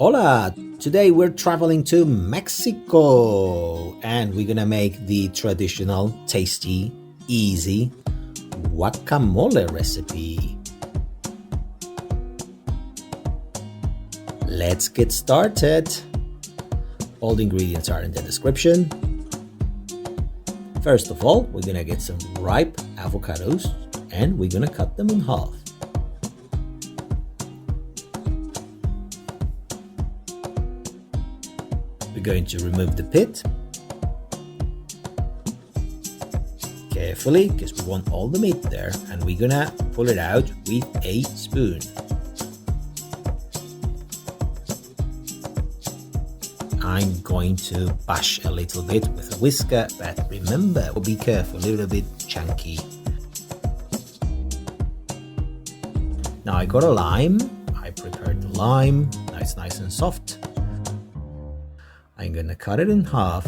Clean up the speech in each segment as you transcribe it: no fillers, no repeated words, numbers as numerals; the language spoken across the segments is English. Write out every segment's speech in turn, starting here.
Hola! Today we're traveling to Mexico and we're gonna make the traditional, tasty, easy guacamole recipe. Let's get started. All the ingredients are in the description. First of all, we're gonna get some ripe avocados and we're gonna cut them in half. We're going to remove the pit carefully because we want all the meat there, and we're gonna pull it out with a spoon. I'm going to bash a little bit with a whisker, but remember, be careful, a little bit chunky. Now I got a lime. I prepared the lime. Now it's nice and soft. I'm gonna cut it in half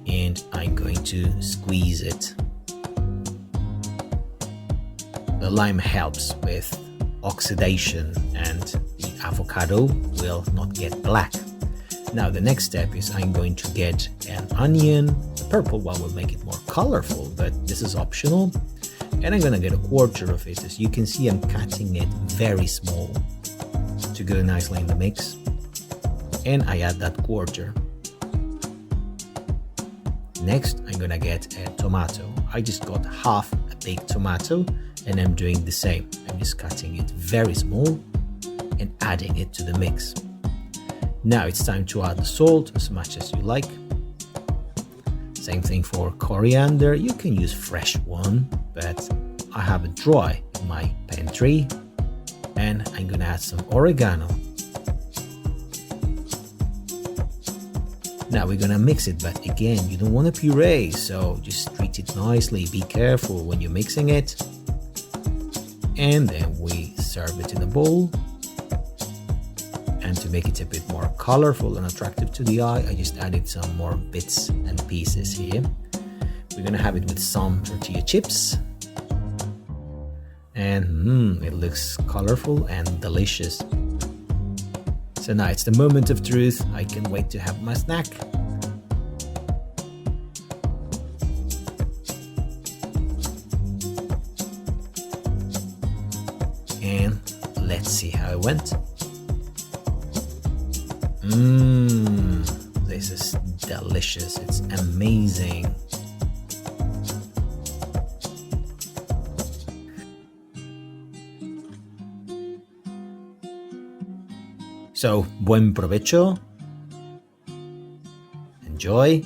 and I'm going to squeeze it. The lime helps with oxidation and the avocado will not get black. Now the next step is I'm going to get an onion. The purple one will make it more colorful, but this is optional. And I'm gonna get a quarter of it. As you can see, I'm cutting it very small to go nicely in the mix. And I add that quarter. Next, I'm gonna get a tomato. I just got half a big tomato and I'm doing the same. I'm just cutting it very small and adding it to the mix. Now it's time to add the salt as much as you like. Same thing for coriander. You can use fresh one, but I have it dry in my pantry. And I'm gonna add some oregano. Now we're gonna mix it, but again, you don't want to puree, so just treat it nicely. Be careful when you're mixing it. And then we serve it in a bowl. And to make it a bit more colorful and attractive to the eye, I just added some more bits and pieces here. We're gonna have it with some tortilla chips. And it looks colorful and delicious. So now it's the moment of truth. I can wait to have my snack. And let's see how it went. This is delicious. It's amazing. So, buen provecho. Enjoy.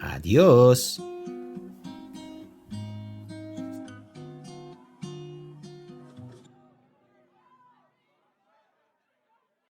Adios.